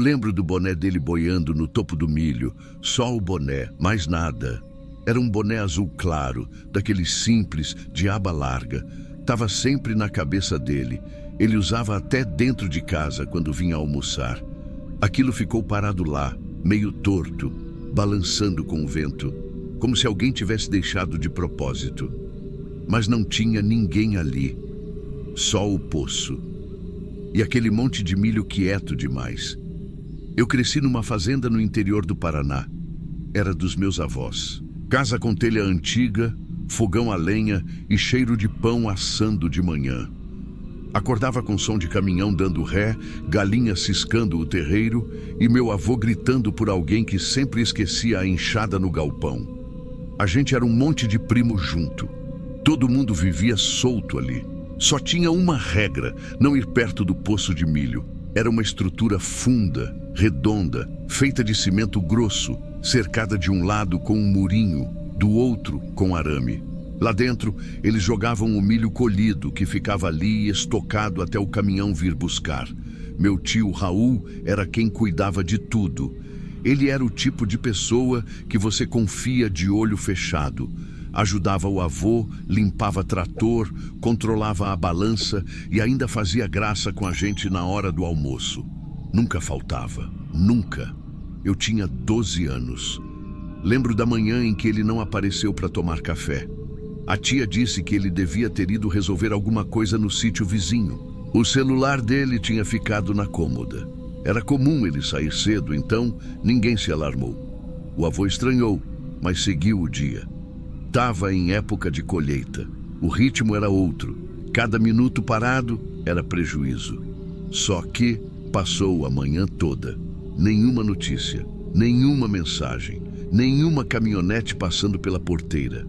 lembro do boné dele boiando no topo do milho, só o boné, mais nada. Era um boné azul claro, daqueles simples, de aba larga. Tava sempre na cabeça dele. Ele usava até dentro de casa quando vinha almoçar. Aquilo ficou parado lá, meio torto, balançando com o vento, como se alguém tivesse deixado de propósito. Mas não tinha ninguém ali, só o poço. E aquele monte de milho quieto demais. Eu cresci numa fazenda no interior do Paraná. Era dos meus avós. Casa com telha antiga, fogão a lenha e cheiro de pão assando de manhã. Acordava com som de caminhão dando ré, galinha ciscando o terreiro e meu avô gritando por alguém que sempre esquecia a enxada no galpão. A gente era um monte de primo junto. Todo mundo vivia solto ali. Só tinha uma regra, não ir perto do poço de milho. Era uma estrutura funda, redonda, feita de cimento grosso, cercada de um lado com um murinho, do outro com arame. Lá dentro, eles jogavam o milho colhido, que ficava ali estocado até o caminhão vir buscar. Meu tio Raul era quem cuidava de tudo. Ele era o tipo de pessoa que você confia de olho fechado. Ajudava o avô, limpava trator, controlava a balança e ainda fazia graça com a gente na hora do almoço. Nunca faltava, nunca. Eu tinha 12 anos. Lembro da manhã em que ele não apareceu para tomar café. A tia disse que ele devia ter ido resolver alguma coisa no sítio vizinho. O celular dele tinha ficado na cômoda. Era comum ele sair cedo, então ninguém se alarmou. O avô estranhou, mas seguiu o dia. Estava em época de colheita. O ritmo era outro. Cada minuto parado era prejuízo. Só que passou a manhã toda. Nenhuma notícia, nenhuma mensagem, nenhuma caminhonete passando pela porteira.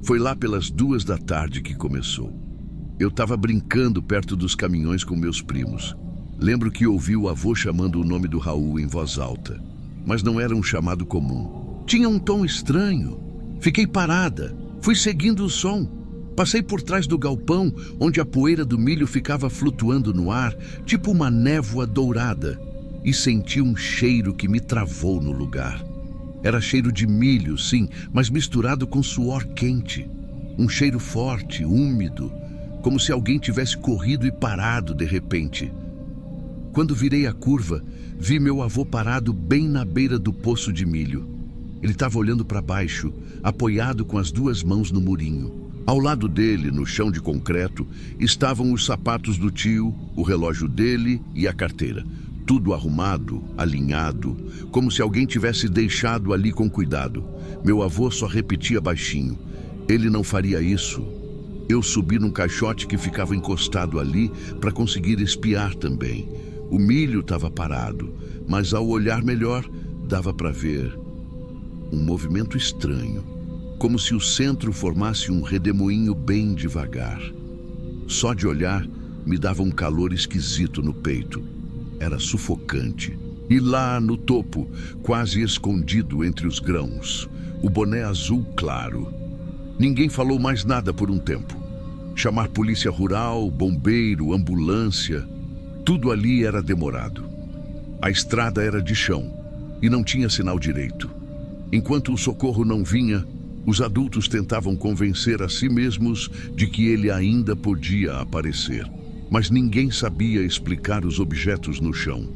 Foi lá pelas 2 da tarde que começou. Eu estava brincando perto dos caminhões com meus primos. Lembro que ouvi o avô chamando o nome do Raul em voz alta. Mas não era um chamado comum. Tinha um tom estranho. Fiquei parada. Fui seguindo o som. Passei por trás do galpão, onde a poeira do milho ficava flutuando no ar, tipo uma névoa dourada. E senti um cheiro que me travou no lugar. Era cheiro de milho, sim, mas misturado com suor quente. Um cheiro forte, úmido, como se alguém tivesse corrido e parado de repente. Quando virei a curva, vi meu avô parado bem na beira do poço de milho. Ele estava olhando para baixo, apoiado com as 2 mãos no murinho. Ao lado dele, no chão de concreto, estavam os sapatos do tio, o relógio dele e a carteira. Tudo arrumado, alinhado, como se alguém tivesse deixado ali com cuidado. Meu avô só repetia baixinho: ele não faria isso. Eu subi num caixote que ficava encostado ali para conseguir espiar também. O milho estava parado, mas ao olhar melhor, dava para ver um movimento estranho, como se o centro formasse um redemoinho bem devagar. Só de olhar, me dava um calor esquisito no peito. Era sufocante. E lá no topo, quase escondido entre os grãos, o boné azul claro. Ninguém falou mais nada por um tempo. Chamar polícia rural, bombeiro, ambulância, tudo ali era demorado. A estrada era de chão e não tinha sinal direito. Enquanto o socorro não vinha, os adultos tentavam convencer a si mesmos de que ele ainda podia aparecer. Mas ninguém sabia explicar os objetos no chão,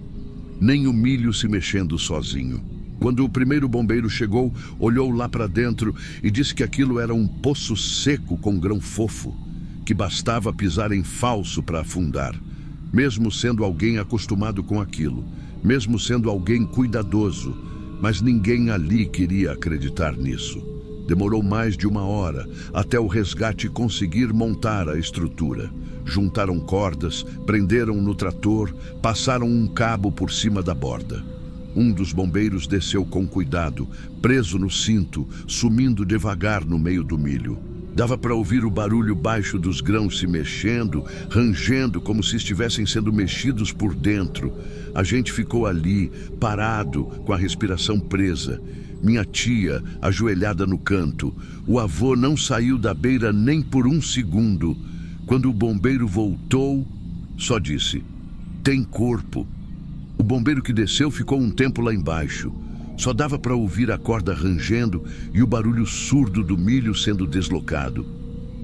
nem o milho se mexendo sozinho. Quando o primeiro bombeiro chegou, olhou lá para dentro e disse que aquilo era um poço seco com grão fofo, que bastava pisar em falso para afundar. Mesmo sendo alguém acostumado com aquilo, mesmo sendo alguém cuidadoso, mas ninguém ali queria acreditar nisso. Demorou mais de 1 hora até o resgate conseguir montar a estrutura. Juntaram cordas, prenderam no trator, passaram um cabo por cima da borda. Um dos bombeiros desceu com cuidado, preso no cinto, sumindo devagar no meio do milho. Dava para ouvir o barulho baixo dos grãos se mexendo, rangendo como se estivessem sendo mexidos por dentro. A gente ficou ali, parado, com a respiração presa. Minha tia, ajoelhada no canto. O avô não saiu da beira nem por 1 segundo. Quando o bombeiro voltou, só disse: "Tem corpo." O bombeiro que desceu ficou um tempo lá embaixo. Só dava para ouvir a corda rangendo e o barulho surdo do milho sendo deslocado.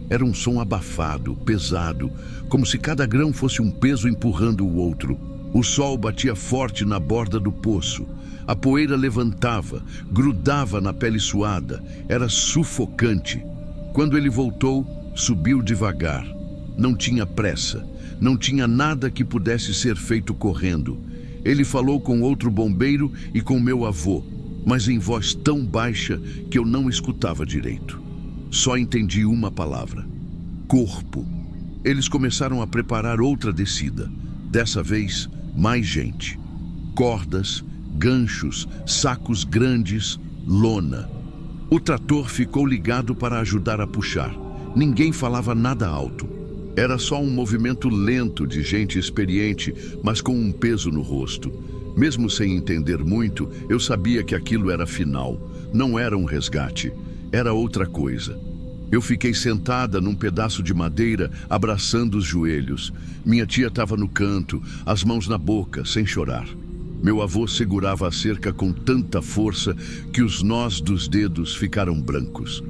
Era um som abafado, pesado, como se cada grão fosse um peso empurrando o outro. O sol batia forte na borda do poço. A poeira levantava, grudava na pele suada. Era sufocante. Quando ele voltou, subiu devagar. Não tinha pressa. Não tinha nada que pudesse ser feito correndo. Ele falou com outro bombeiro e com meu avô, mas em voz tão baixa que eu não escutava direito. Só entendi uma palavra: corpo. Eles começaram a preparar outra descida. Dessa vez, mais gente. Cordas, ganchos, sacos grandes, lona. O trator ficou ligado para ajudar a puxar. Ninguém falava nada alto. Era só um movimento lento de gente experiente, mas com um peso no rosto. Mesmo sem entender muito, eu sabia que aquilo era final. Não era um resgate. Era outra coisa. Eu fiquei sentada num pedaço de madeira, abraçando os joelhos. Minha tia estava no canto, as mãos na boca, sem chorar. Meu avô segurava a cerca com tanta força que os nós dos dedos ficaram brancos.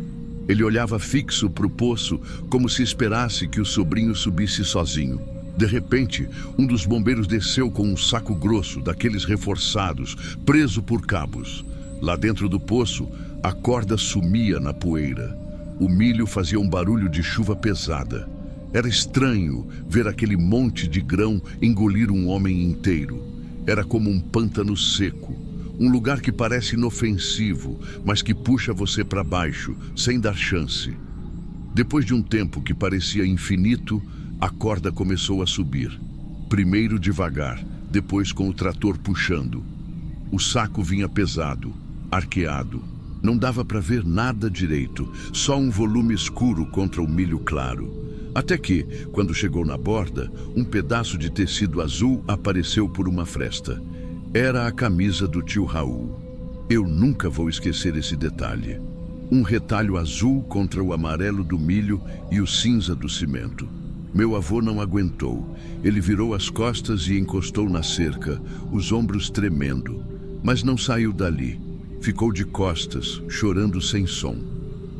Ele olhava fixo para o poço, como se esperasse que o sobrinho subisse sozinho. De repente, um dos bombeiros desceu com um saco grosso, daqueles reforçados, preso por cabos. Lá dentro do poço, a corda sumia na poeira. O milho fazia um barulho de chuva pesada. Era estranho ver aquele monte de grão engolir um homem inteiro. Era como um pântano seco. Um lugar que parece inofensivo, mas que puxa você para baixo, sem dar chance. Depois de um tempo que parecia infinito, a corda começou a subir. Primeiro devagar, depois com o trator puxando. O saco vinha pesado, arqueado. Não dava para ver nada direito, só um volume escuro contra o milho claro. Até que, quando chegou na borda, um pedaço de tecido azul apareceu por uma fresta. Era a camisa do tio Raul. Eu nunca vou esquecer esse detalhe. Um retalho azul contra o amarelo do milho e o cinza do cimento. Meu avô não aguentou. Ele virou as costas e encostou na cerca, os ombros tremendo. Mas não saiu dali. Ficou de costas, chorando sem som.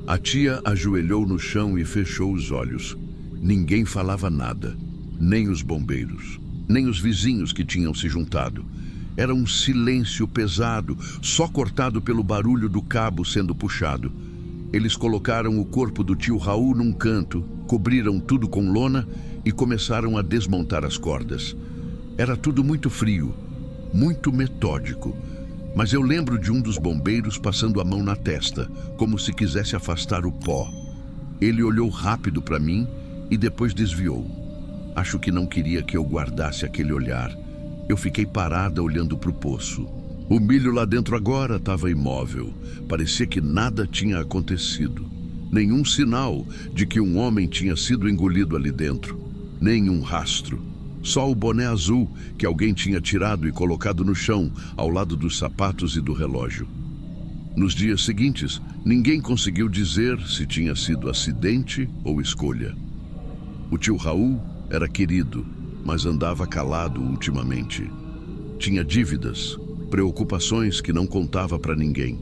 A tia ajoelhou no chão e fechou os olhos. Ninguém falava nada. Nem os bombeiros, nem os vizinhos que tinham se juntado. Era um silêncio pesado, só cortado pelo barulho do cabo sendo puxado. Eles colocaram o corpo do tio Raul num canto, cobriram tudo com lona e começaram a desmontar as cordas. Era tudo muito frio, muito metódico. Mas eu lembro de um dos bombeiros passando a mão na testa, como se quisesse afastar o pó. Ele olhou rápido para mim e depois desviou. Acho que não queria que eu guardasse aquele olhar. Eu fiquei parada olhando para o poço. O milho lá dentro agora estava imóvel. Parecia que nada tinha acontecido. Nenhum sinal de que um homem tinha sido engolido ali dentro. Nenhum rastro. Só o boné azul que alguém tinha tirado e colocado no chão, ao lado dos sapatos e do relógio. Nos dias seguintes, ninguém conseguiu dizer se tinha sido acidente ou escolha. O tio Raul era querido, mas andava calado ultimamente. Tinha dívidas, preocupações que não contava para ninguém.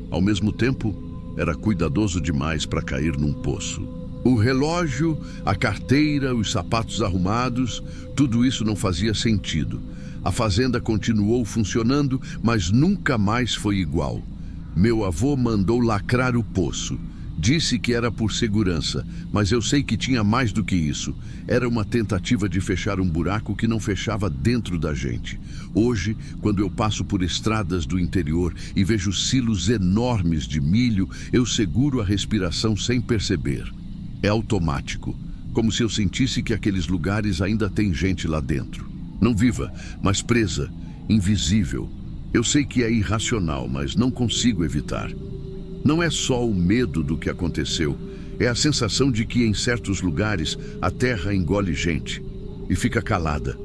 Ao mesmo tempo, era cuidadoso demais para cair num poço. O relógio, a carteira, os sapatos arrumados, tudo isso não fazia sentido. A fazenda continuou funcionando, mas nunca mais foi igual. Meu avô mandou lacrar o poço. Disse que era por segurança, mas eu sei que tinha mais do que isso. Era uma tentativa de fechar um buraco que não fechava dentro da gente. Hoje, quando eu passo por estradas do interior e vejo silos enormes de milho, eu seguro a respiração sem perceber. É automático, como se eu sentisse que aqueles lugares ainda têm gente lá dentro. Não viva, mas presa, invisível. Eu sei que é irracional, mas não consigo evitar. Não é só o medo do que aconteceu, é a sensação de que em certos lugares a terra engole gente e fica calada.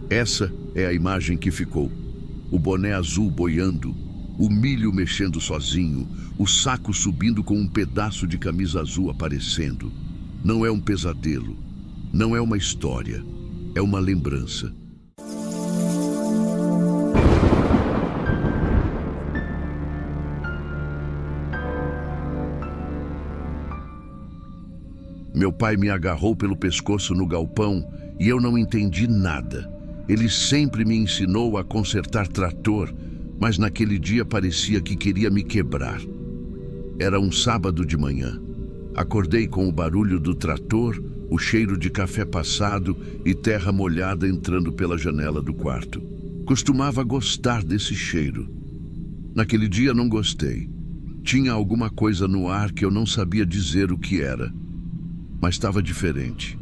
Essa é a imagem que ficou. O boné azul boiando, o milho mexendo sozinho, o saco subindo com um pedaço de camisa azul aparecendo. Não é um pesadelo, não é uma história, é uma lembrança. Meu pai me agarrou pelo pescoço no galpão e eu não entendi nada. Ele sempre me ensinou a consertar trator, mas naquele dia parecia que queria me quebrar. Era um sábado de manhã. Acordei com o barulho do trator, o cheiro de café passado e terra molhada entrando pela janela do quarto. Costumava gostar desse cheiro. Naquele dia não gostei. Tinha alguma coisa no ar que eu não sabia dizer o que era. Mas estava diferente.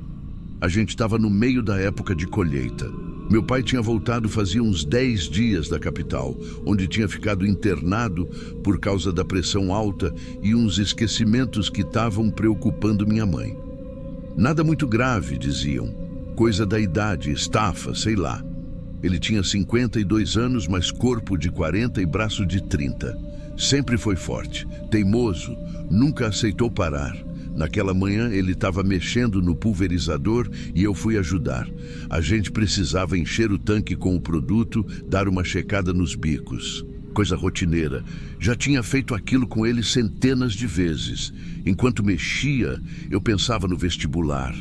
A gente estava no meio da época de colheita. Meu pai tinha voltado fazia uns 10 dias da capital, onde tinha ficado internado por causa da pressão alta e uns esquecimentos que estavam preocupando minha mãe. Nada muito grave, diziam. Coisa da idade, estafa, sei lá. Ele tinha 52 anos, mas corpo de 40 e braço de 30. Sempre foi forte, teimoso, nunca aceitou parar. Naquela manhã ele estava mexendo no pulverizador e eu fui ajudar. A gente precisava encher o tanque com o produto, dar uma checada nos bicos. Coisa rotineira. Já tinha feito aquilo com ele centenas de vezes. Enquanto mexia, eu pensava no vestibular.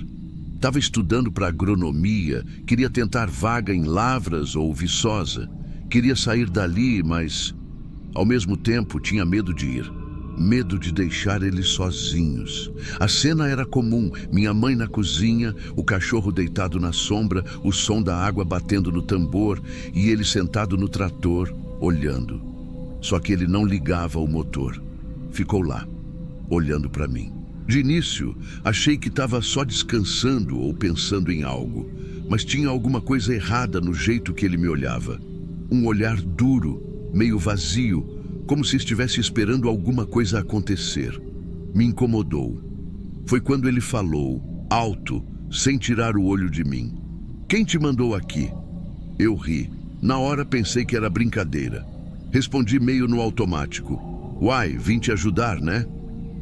Estava estudando para agronomia, queria tentar vaga em Lavras ou Viçosa. Queria sair dali, mas ao mesmo tempo tinha medo de ir. Medo de deixar eles sozinhos. A cena era comum, minha mãe na cozinha, o cachorro deitado na sombra, o som da água batendo no tambor e ele sentado no trator, olhando. Só que ele não ligava o motor. Ficou lá, olhando para mim. De início, achei que estava só descansando ou pensando em algo, mas tinha alguma coisa errada no jeito que ele me olhava. Um olhar duro, meio vazio, como se estivesse esperando alguma coisa acontecer. Me incomodou. Foi quando ele falou, alto, sem tirar o olho de mim. Quem te mandou aqui? Eu ri. Na hora pensei que era brincadeira. Respondi meio no automático. Uai, vim te ajudar, né?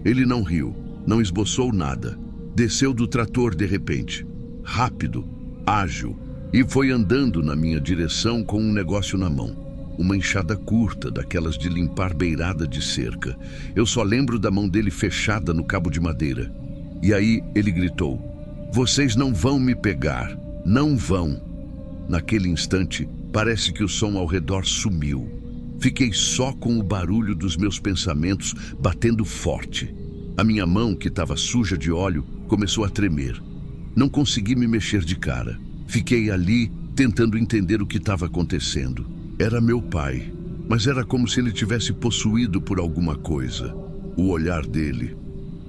Ele não riu, não esboçou nada. Desceu do trator de repente. Rápido, ágil, e foi andando na minha direção com um negócio na mão. Uma enxada curta, daquelas de limpar beirada de cerca. Eu só lembro da mão dele fechada no cabo de madeira. E aí ele gritou, vocês não vão me pegar, não vão. Naquele instante, parece que o som ao redor sumiu. Fiquei só com o barulho dos meus pensamentos batendo forte. A minha mão, que estava suja de óleo, começou a tremer. Não consegui me mexer de cara. Fiquei ali, tentando entender o que estava acontecendo. Era meu pai, mas era como se ele tivesse possuído por alguma coisa. O olhar dele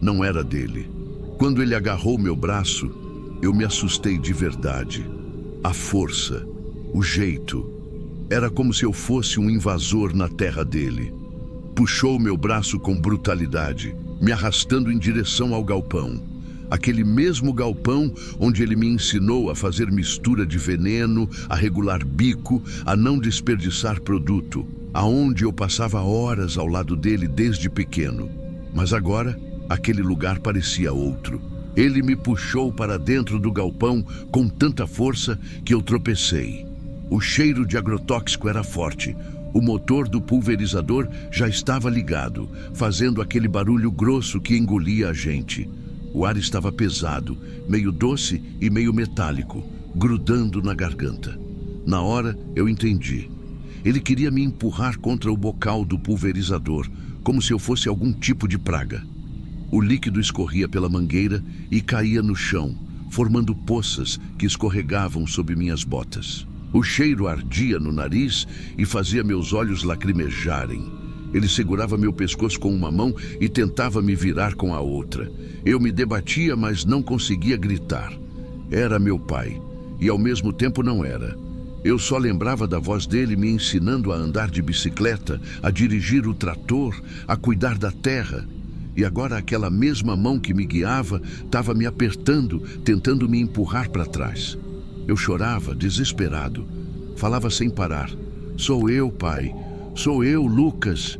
não era dele. Quando ele agarrou meu braço, eu me assustei de verdade. A força, o jeito. Era como se eu fosse um invasor na terra dele. Puxou meu braço com brutalidade, me arrastando em direção ao galpão. Aquele mesmo galpão onde ele me ensinou a fazer mistura de veneno, a regular bico, a não desperdiçar produto, aonde eu passava horas ao lado dele desde pequeno. Mas agora, aquele lugar parecia outro. Ele me puxou para dentro do galpão com tanta força que eu tropecei. O cheiro de agrotóxico era forte. O motor do pulverizador já estava ligado, fazendo aquele barulho grosso que engolia a gente. O ar estava pesado, meio doce e meio metálico, grudando na garganta. Na hora, eu entendi. Ele queria me empurrar contra o bocal do pulverizador, como se eu fosse algum tipo de praga. O líquido escorria pela mangueira e caía no chão, formando poças que escorregavam sob minhas botas. O cheiro ardia no nariz e fazia meus olhos lacrimejarem. Ele segurava meu pescoço com uma mão e tentava me virar com a outra. Eu me debatia, mas não conseguia gritar. Era meu pai, e ao mesmo tempo não era. Eu só lembrava da voz dele me ensinando a andar de bicicleta, a dirigir o trator, a cuidar da terra. E agora aquela mesma mão que me guiava estava me apertando, tentando me empurrar para trás. Eu chorava, desesperado. Falava sem parar. Sou eu, pai. Sou eu, Lucas.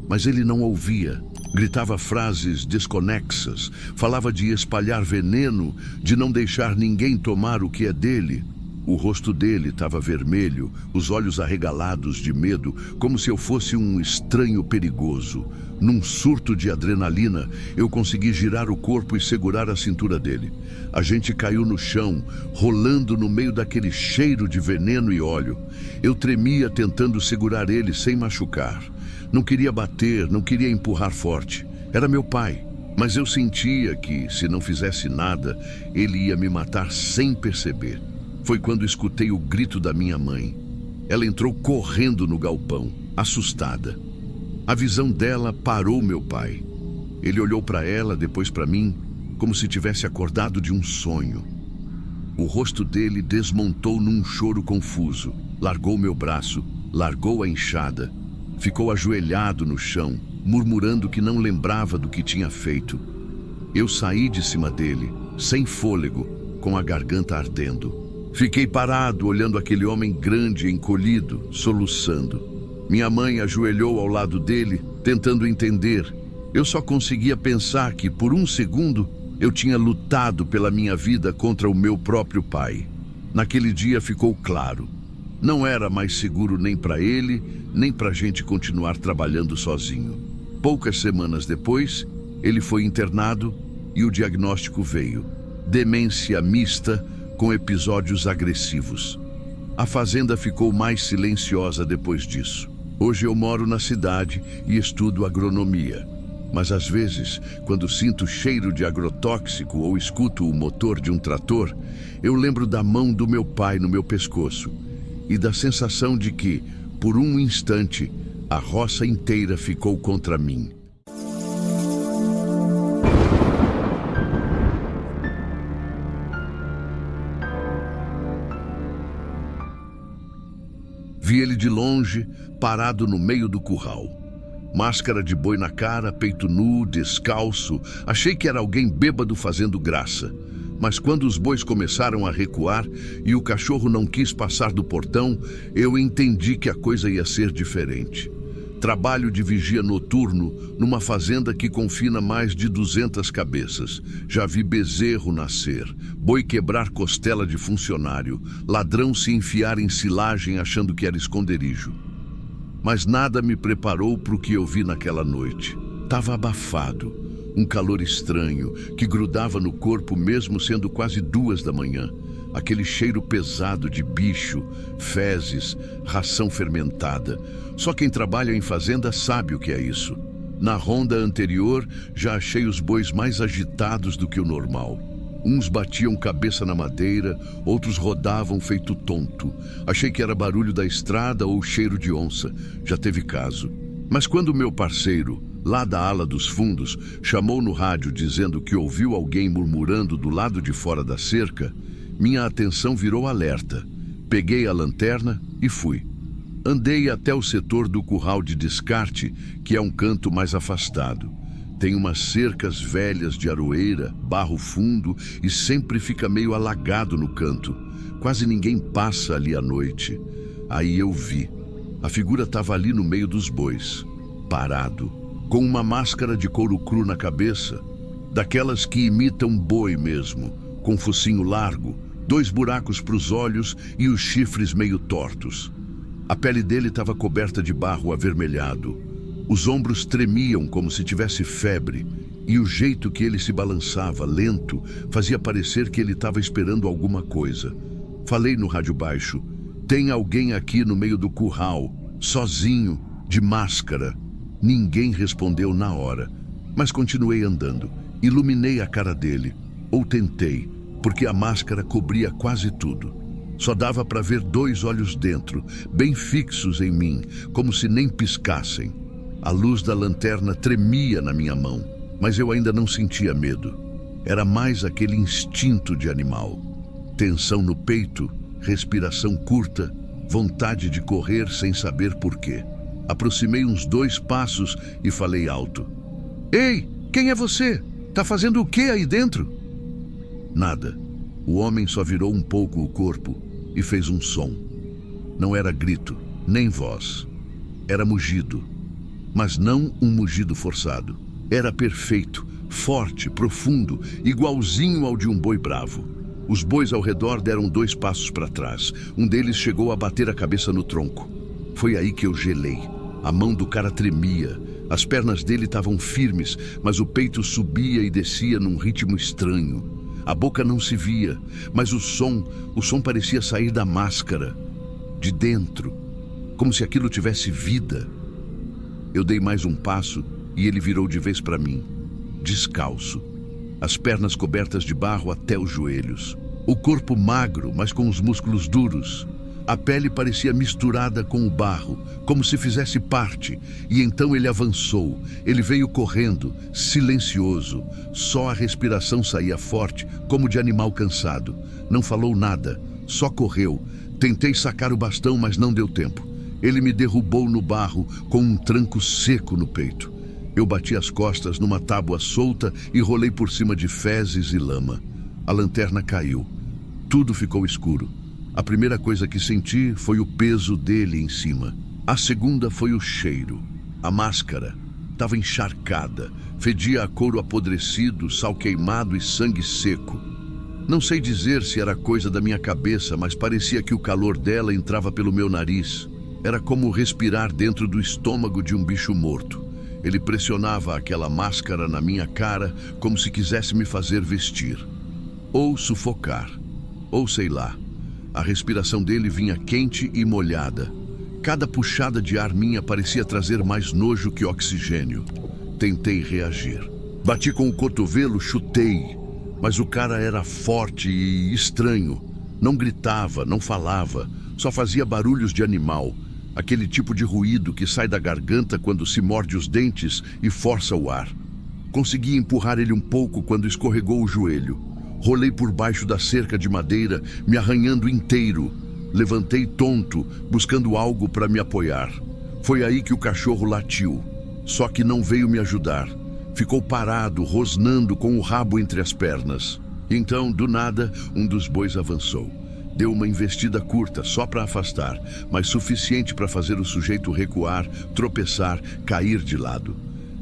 Mas ele não ouvia. Gritava frases desconexas. Falava de espalhar veneno, de não deixar ninguém tomar o que é dele. O rosto dele estava vermelho, os olhos arregalados de medo, como se eu fosse um estranho perigoso. Num surto de adrenalina, eu consegui girar o corpo e segurar a cintura dele. A gente caiu no chão, rolando no meio daquele cheiro de veneno e óleo. Eu tremia tentando segurar ele sem machucar. Não queria bater, não queria empurrar forte. Era meu pai, mas eu sentia que, se não fizesse nada, ele ia me matar sem perceber. Foi quando escutei o grito da minha mãe. Ela entrou correndo no galpão, assustada. A visão dela parou meu pai. Ele olhou para ela, depois para mim, como se tivesse acordado de um sonho. O rosto dele desmontou num choro confuso. Largou meu braço, largou a enxada. Ficou ajoelhado no chão, murmurando que não lembrava do que tinha feito. Eu saí de cima dele, sem fôlego, com a garganta ardendo. Fiquei parado, olhando aquele homem grande, encolhido, soluçando. Minha mãe ajoelhou ao lado dele, tentando entender. Eu só conseguia pensar que, por um segundo, eu tinha lutado pela minha vida contra o meu próprio pai. Naquele dia ficou claro. Não era mais seguro nem para ele, nem para a gente continuar trabalhando sozinho. Poucas semanas depois, ele foi internado e o diagnóstico veio: demência mista com episódios agressivos. A fazenda ficou mais silenciosa depois disso. Hoje eu moro na cidade e estudo agronomia. Mas às vezes, quando sinto cheiro de agrotóxico ou escuto o motor de um trator, eu lembro da mão do meu pai no meu pescoço e da sensação de que, por um instante, a roça inteira ficou contra mim. Vi ele de longe, parado no meio do curral. Máscara de boi na cara, peito nu, descalço. Achei que era alguém bêbado fazendo graça. Mas quando os bois começaram a recuar e o cachorro não quis passar do portão, eu entendi que a coisa ia ser diferente. Trabalho de vigia noturno numa fazenda que confina mais de 200 cabeças. Já vi bezerro nascer, boi quebrar costela de funcionário, ladrão se enfiar em silagem achando que era esconderijo. Mas nada me preparou para o que eu vi naquela noite. Tava abafado, um calor estranho que grudava no corpo mesmo sendo quase 2 da manhã. Aquele cheiro pesado de bicho, fezes, ração fermentada. Só quem trabalha em fazenda sabe o que é isso. Na ronda anterior, já achei os bois mais agitados do que o normal. Uns batiam cabeça na madeira, outros rodavam feito tonto. Achei que era barulho da estrada ou cheiro de onça. Já teve caso. Mas quando meu parceiro, lá da ala dos fundos, chamou no rádio dizendo que ouviu alguém murmurando do lado de fora da cerca, minha atenção virou alerta. Peguei a lanterna e fui. Andei até o setor do curral de descarte, que é um canto mais afastado. Tem umas cercas velhas de aroeira, barro fundo e sempre fica meio alagado no canto. Quase ninguém passa ali à noite. Aí eu vi. A figura estava ali no meio dos bois, parado, com uma máscara de couro cru na cabeça, daquelas que imitam boi mesmo, com focinho largo, 2 buracos para os olhos e os chifres meio tortos. A pele dele estava coberta de barro avermelhado. Os ombros tremiam como se tivesse febre, e o jeito que ele se balançava, lento, fazia parecer que ele estava esperando alguma coisa. Falei no rádio baixo: tem alguém aqui no meio do curral, sozinho, de máscara. Ninguém respondeu na hora, mas continuei andando. Iluminei a cara dele, ou tentei, porque a máscara cobria quase tudo. Só dava para ver 2 olhos dentro, bem fixos em mim, como se nem piscassem. A luz da lanterna tremia na minha mão, mas eu ainda não sentia medo. Era mais aquele instinto de animal. Tensão no peito, respiração curta, vontade de correr sem saber porquê. Aproximei uns 2 passos e falei alto: "Ei, quem é você? Tá fazendo o quê aí dentro?" Nada. O homem só virou um pouco o corpo e fez um som. Não era grito, nem voz. Era mugido. Mas não um mugido forçado. Era perfeito, forte, profundo, igualzinho ao de um boi bravo. Os bois ao redor deram 2 passos para trás. Um deles chegou a bater a cabeça no tronco. Foi aí que eu gelei. A mão do cara tremia. As pernas dele estavam firmes, mas o peito subia e descia num ritmo estranho. A boca não se via, mas o som parecia sair da máscara, de dentro, como se aquilo tivesse vida. Eu dei mais um passo e ele virou de vez para mim, descalço, as pernas cobertas de barro até os joelhos. O corpo magro, mas com os músculos duros. A pele parecia misturada com o barro, como se fizesse parte, e então ele avançou. Ele veio correndo, silencioso. Só a respiração saía forte, como de animal cansado. Não falou nada, só correu. Tentei sacar o bastão, mas não deu tempo. Ele me derrubou no barro, com um tranco seco no peito. Eu bati as costas numa tábua solta e rolei por cima de fezes e lama. A lanterna caiu. Tudo ficou escuro. A primeira coisa que senti foi o peso dele em cima. A segunda foi o cheiro. A máscara estava encharcada, fedia a couro apodrecido, sal queimado e sangue seco. Não sei dizer se era coisa da minha cabeça, mas parecia que o calor dela entrava pelo meu nariz. Era como respirar dentro do estômago de um bicho morto. Ele pressionava aquela máscara na minha cara como se quisesse me fazer vestir. Ou sufocar. Ou sei lá. A respiração dele vinha quente e molhada. Cada puxada de ar minha parecia trazer mais nojo que oxigênio. Tentei reagir. Bati com o cotovelo, chutei. Mas o cara era forte e estranho. Não gritava, não falava. Só fazia barulhos de animal. Aquele tipo de ruído que sai da garganta quando se morde os dentes e força o ar. Consegui empurrar ele um pouco quando escorregou o joelho. Rolei por baixo da cerca de madeira, me arranhando inteiro. Levantei tonto, buscando algo para me apoiar. Foi aí que o cachorro latiu. Só que não veio me ajudar. Ficou parado, rosnando com o rabo entre as pernas. Então, do nada, um dos bois avançou. Deu uma investida curta, só para afastar, mas suficiente para fazer o sujeito recuar, tropeçar, cair de lado.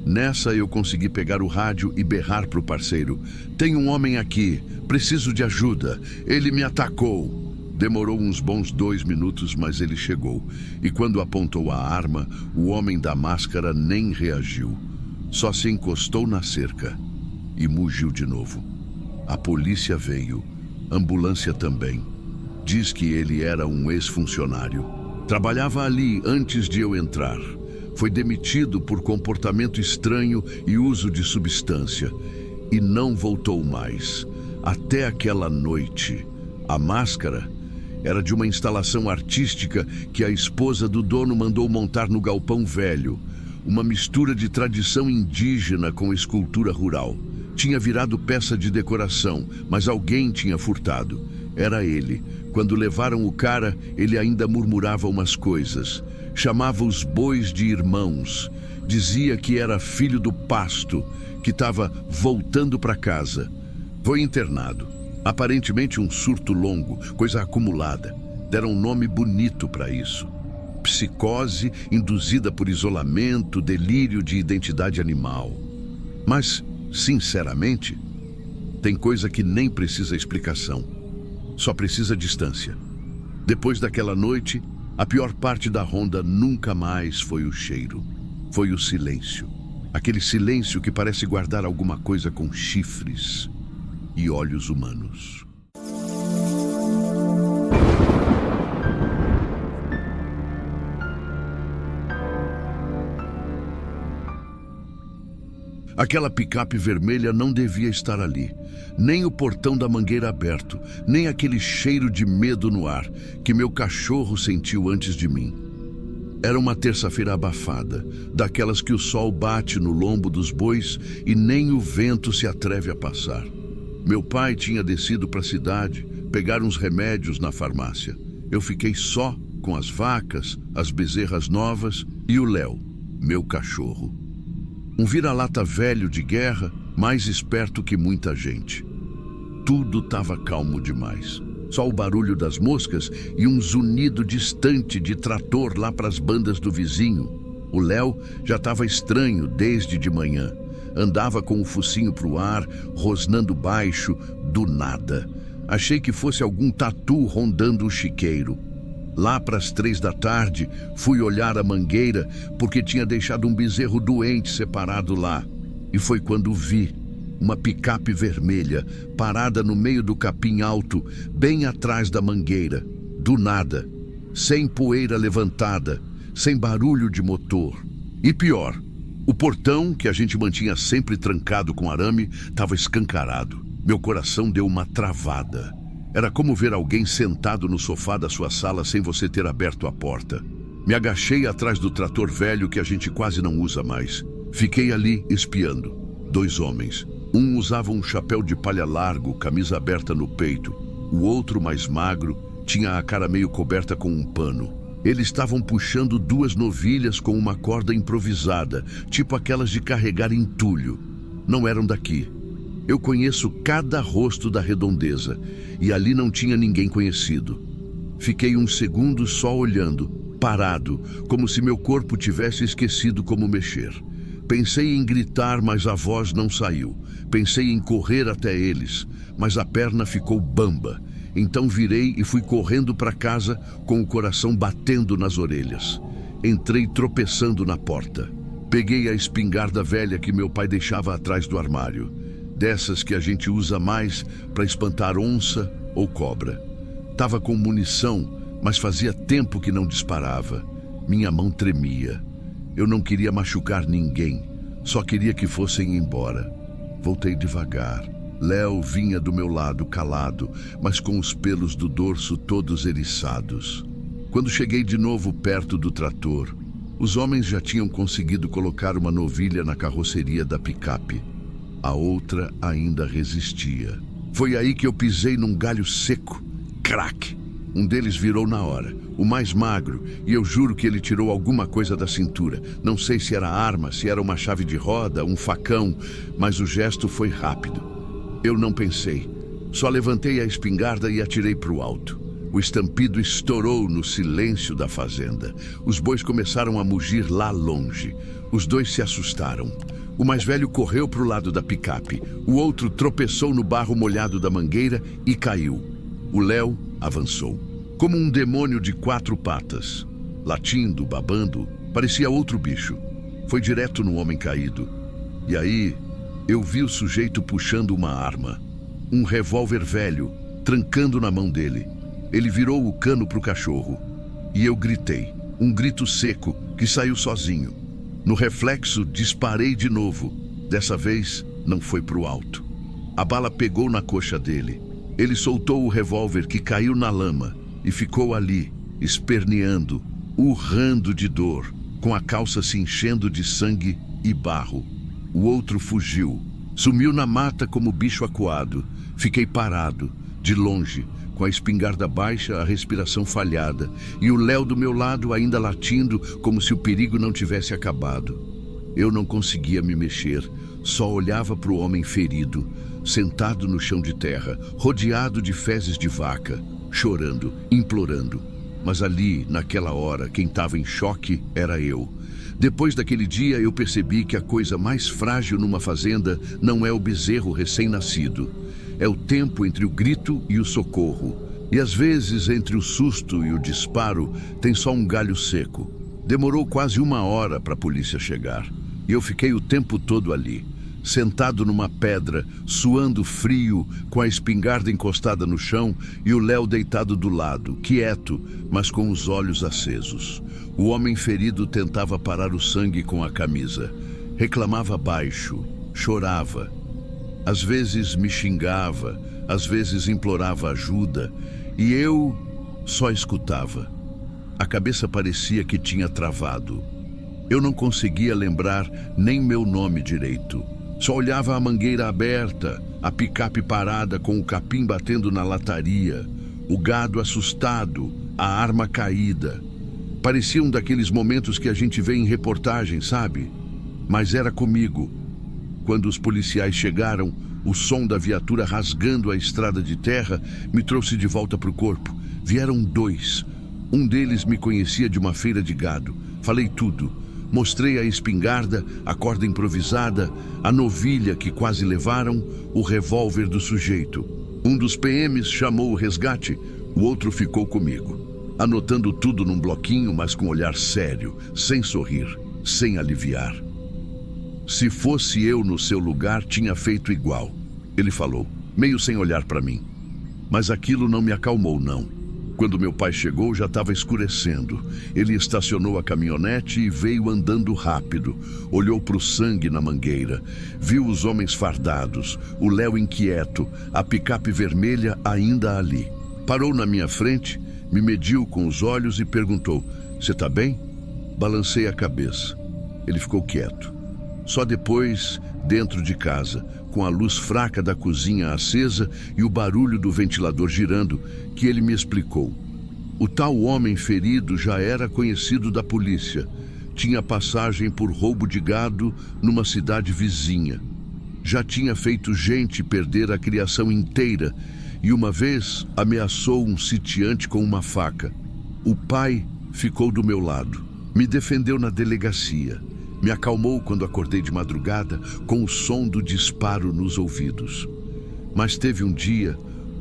Nessa eu consegui pegar o rádio e berrar para o parceiro. Tem um homem aqui, preciso de ajuda, ele me atacou. Demorou uns bons 2 minutos, mas ele chegou. E quando apontou a arma, o homem da máscara nem reagiu. Só se encostou na cerca e mugiu de novo. A polícia veio, ambulância também. Diz que ele era um ex-funcionário. Trabalhava ali antes de eu entrar. Foi demitido por comportamento estranho e uso de substância. E não voltou mais. Até aquela noite. A máscara era de uma instalação artística que a esposa do dono mandou montar no galpão velho. Uma mistura de tradição indígena com escultura rural. Tinha virado peça de decoração, mas alguém tinha furtado. Era ele. Quando levaram o cara, ele ainda murmurava umas coisas. Chamava os bois de irmãos. Dizia que era filho do pasto, que estava voltando para casa. Foi internado. Aparentemente um surto longo, coisa acumulada. Deram um nome bonito para isso. Psicose induzida por isolamento, delírio de identidade animal. Mas, sinceramente, tem coisa que nem precisa explicação. Só precisa distância. Depois daquela noite, a pior parte da ronda nunca mais foi o cheiro. Foi o silêncio. Aquele silêncio que parece guardar alguma coisa com chifres e olhos humanos. Aquela picape vermelha não devia estar ali. Nem o portão da mangueira aberto, nem aquele cheiro de medo no ar que meu cachorro sentiu antes de mim. Era uma terça-feira abafada, daquelas que o sol bate no lombo dos bois e nem o vento se atreve a passar. Meu pai tinha descido para a cidade, pegar uns remédios na farmácia. Eu fiquei só com as vacas, as bezerras novas e o Léo, meu cachorro. Um vira-lata velho de guerra, mais esperto que muita gente. Tudo estava calmo demais. Só o barulho das moscas e um zunido distante de trator lá para as bandas do vizinho. O Léo já estava estranho desde de manhã. Andava com o focinho para o ar, rosnando baixo, do nada. Achei que fosse algum tatu rondando o chiqueiro. Lá para as 3 da tarde, fui olhar a mangueira porque tinha deixado um bezerro doente separado lá. E foi quando vi uma picape vermelha parada no meio do capim alto, bem atrás da mangueira. Do nada, sem poeira levantada, sem barulho de motor. E pior, o portão, que a gente mantinha sempre trancado com arame, estava escancarado. Meu coração deu uma travada. Era como ver alguém sentado no sofá da sua sala sem você ter aberto a porta. Me agachei atrás do trator velho que a gente quase não usa mais. Fiquei ali espiando. 2 homens. Um usava um chapéu de palha largo, camisa aberta no peito. O outro, mais magro, tinha a cara meio coberta com um pano. Eles estavam puxando 2 novilhas com uma corda improvisada, tipo aquelas de carregar entulho. Não eram daqui. Eu conheço cada rosto da redondeza, e ali não tinha ninguém conhecido. Fiquei uns segundos só olhando, parado, como se meu corpo tivesse esquecido como mexer. Pensei em gritar, mas a voz não saiu. Pensei em correr até eles, mas a perna ficou bamba. Então virei e fui correndo para casa com o coração batendo nas orelhas. Entrei tropeçando na porta. Peguei a espingarda velha que meu pai deixava atrás do armário. Dessas que a gente usa mais para espantar onça ou cobra. Tava com munição, mas fazia tempo que não disparava. Minha mão tremia. Eu não queria machucar ninguém, só queria que fossem embora. Voltei devagar. Léo vinha do meu lado, calado, mas com os pelos do dorso todos eriçados. Quando cheguei de novo perto do trator, os homens já tinham conseguido colocar uma novilha na carroceria da picape. A outra ainda resistia. Foi aí que eu pisei num galho seco. Crac! Um deles virou na hora, o mais magro, e eu juro que ele tirou alguma coisa da cintura. Não sei se era arma, se era uma chave de roda, um facão, mas o gesto foi rápido. Eu não pensei. Só levantei a espingarda e atirei para o alto. O estampido estourou no silêncio da fazenda. Os bois começaram a mugir lá longe. Os 2 se assustaram. O mais velho correu para o lado da picape. O outro tropeçou no barro molhado da mangueira e caiu. O Léo avançou, como um demônio de 4 patas. Latindo, babando, parecia outro bicho. Foi direto no homem caído. E aí, eu vi o sujeito puxando uma arma. Um revólver velho, trancando na mão dele. Ele virou o cano para o cachorro. E eu gritei, um grito seco que saiu sozinho. No reflexo, disparei de novo. Dessa vez, não foi para o alto. A bala pegou na coxa dele. Ele soltou o revólver que caiu na lama e ficou ali, esperneando, urrando de dor, com a calça se enchendo de sangue e barro. O outro fugiu, sumiu na mata como bicho acuado. Fiquei parado, de longe, com a espingarda baixa, a respiração falhada, e o Léo do meu lado ainda latindo como se o perigo não tivesse acabado. Eu não conseguia me mexer, só olhava para o homem ferido, sentado no chão de terra, rodeado de fezes de vaca, chorando, implorando. Mas ali, naquela hora, quem estava em choque era eu. Depois daquele dia, eu percebi que a coisa mais frágil numa fazenda não é o bezerro recém-nascido. É o tempo entre o grito e o socorro. E às vezes, entre o susto e o disparo, tem só um galho seco. Demorou quase 1 hora para a polícia chegar. E eu fiquei o tempo todo ali, sentado numa pedra, suando frio, com a espingarda encostada no chão e o Léo deitado do lado, quieto, mas com os olhos acesos. O homem ferido tentava parar o sangue com a camisa. Reclamava baixo, chorava. Às vezes me xingava, às vezes implorava ajuda, e eu só escutava. A cabeça parecia que tinha travado. Eu não conseguia lembrar nem meu nome direito. Só olhava a mangueira aberta, a picape parada com o capim batendo na lataria, o gado assustado, a arma caída. Parecia um daqueles momentos que a gente vê em reportagem, sabe? Mas era comigo. Quando os policiais chegaram, o som da viatura rasgando a estrada de terra me trouxe de volta para o corpo. Vieram 2. Um deles me conhecia de uma feira de gado. Falei tudo. Mostrei a espingarda, a corda improvisada, a novilha que quase levaram, o revólver do sujeito. Um dos PMs chamou o resgate, o outro ficou comigo, anotando tudo num bloquinho, mas com olhar sério, sem sorrir, sem aliviar. Se fosse eu no seu lugar, tinha feito igual, ele falou, meio sem olhar para mim. Mas aquilo não me acalmou, não. Quando meu pai chegou, já estava escurecendo. Ele estacionou a caminhonete e veio andando rápido. Olhou para o sangue na mangueira. Viu os homens fardados, o Léo inquieto, a picape vermelha ainda ali. Parou na minha frente, me mediu com os olhos e perguntou: "Você está bem?" Balancei a cabeça. Ele ficou quieto. Só depois, dentro de casa, com a luz fraca da cozinha acesa e o barulho do ventilador girando, que ele me explicou. O tal homem ferido já era conhecido da polícia. Tinha passagem por roubo de gado numa cidade vizinha. Já tinha feito gente perder a criação inteira e uma vez ameaçou um sitiante com uma faca. O pai ficou do meu lado. Me defendeu na delegacia. Me acalmou quando acordei de madrugada com o som do disparo nos ouvidos. Mas teve um dia,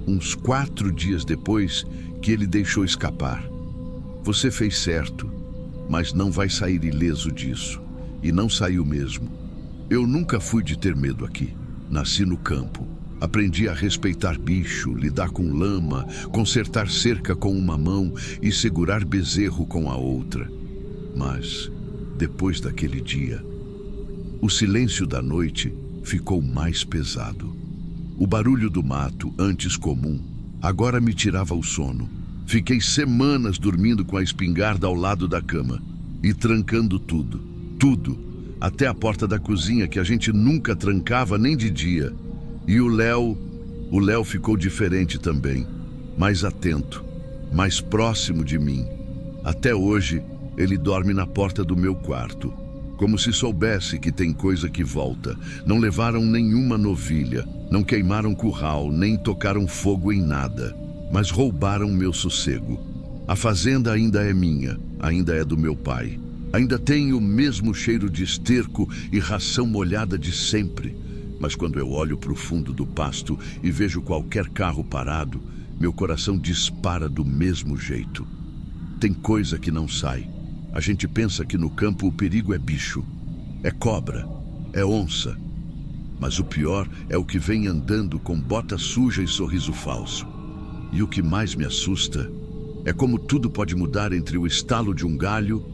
uns 4 dias depois, que ele deixou escapar. "Você fez certo, mas não vai sair ileso disso." E não saiu mesmo. Eu nunca fui de ter medo aqui. Nasci no campo. Aprendi a respeitar bicho, lidar com lama, consertar cerca com uma mão e segurar bezerro com a outra. Mas depois daquele dia, o silêncio da noite ficou mais pesado. O barulho do mato, antes comum, agora me tirava o sono. Fiquei semanas dormindo com a espingarda ao lado da cama e trancando tudo, até a porta da cozinha que a gente nunca trancava nem de dia. E o Léo ficou diferente também, mais atento, mais próximo de mim. Até hoje, ele dorme na porta do meu quarto, como se soubesse que tem coisa que volta. Não levaram nenhuma novilha, não queimaram curral, nem tocaram fogo em nada, mas roubaram meu sossego. A fazenda ainda é minha, ainda é do meu pai. Ainda tem o mesmo cheiro de esterco e ração molhada de sempre. Mas quando eu olho para o fundo do pasto e vejo qualquer carro parado, meu coração dispara do mesmo jeito. Tem coisa que não sai. A gente pensa que no campo o perigo é bicho, é cobra, é onça. Mas o pior é o que vem andando com bota suja e sorriso falso. E o que mais me assusta é como tudo pode mudar entre o estalo de um galho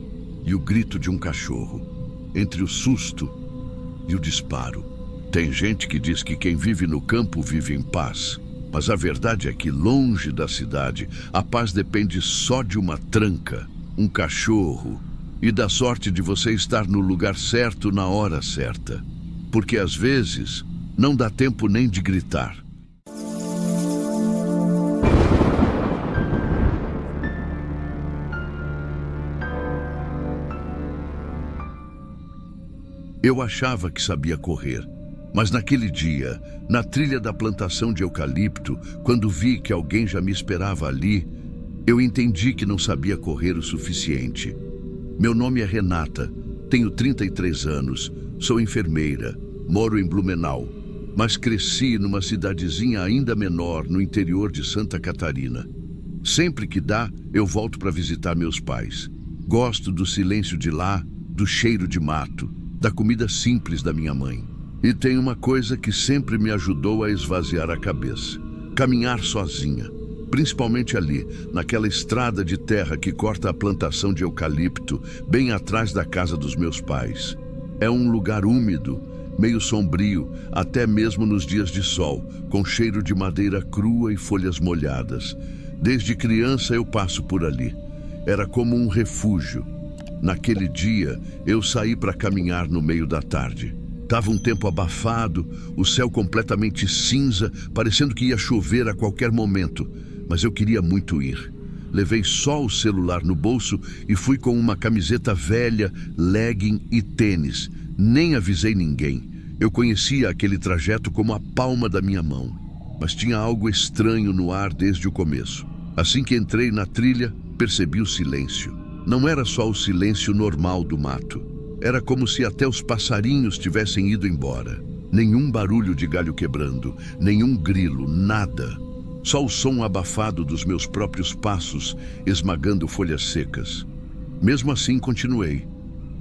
e o grito de um cachorro, entre o susto e o disparo. Tem gente que diz que quem vive no campo vive em paz, mas a verdade é que longe da cidade, a paz depende só de uma tranca, um cachorro e da sorte de você estar no lugar certo na hora certa. Porque às vezes não dá tempo nem de gritar. Eu achava que sabia correr, mas naquele dia, na trilha da plantação de eucalipto, quando vi que alguém já me esperava ali, eu entendi que não sabia correr o suficiente. Meu nome é Renata, tenho 33 anos, sou enfermeira, moro em Blumenau, mas cresci numa cidadezinha ainda menor no interior de Santa Catarina. Sempre que dá, eu volto para visitar meus pais. Gosto do silêncio de lá, do cheiro de mato, da comida simples da minha mãe. E tem uma coisa que sempre me ajudou a esvaziar a cabeça: caminhar sozinha. Principalmente ali, naquela estrada de terra que corta a plantação de eucalipto, bem atrás da casa dos meus pais. É um lugar úmido, meio sombrio, até mesmo nos dias de sol, com cheiro de madeira crua e folhas molhadas. Desde criança eu passo por ali. Era como um refúgio. Naquele dia, eu saí para caminhar no meio da tarde. Tava um tempo abafado, o céu completamente cinza, parecendo que ia chover a qualquer momento. Mas eu queria muito ir. Levei só o celular no bolso e fui com uma camiseta velha, legging e tênis. Nem avisei ninguém. Eu conhecia aquele trajeto como a palma da minha mão. Mas tinha algo estranho no ar desde o começo. Assim que entrei na trilha, percebi o silêncio. Não era só o silêncio normal do mato. Era como se até os passarinhos tivessem ido embora. Nenhum barulho de galho quebrando, nenhum grilo, nada. Só o som abafado dos meus próprios passos esmagando folhas secas. Mesmo assim, continuei.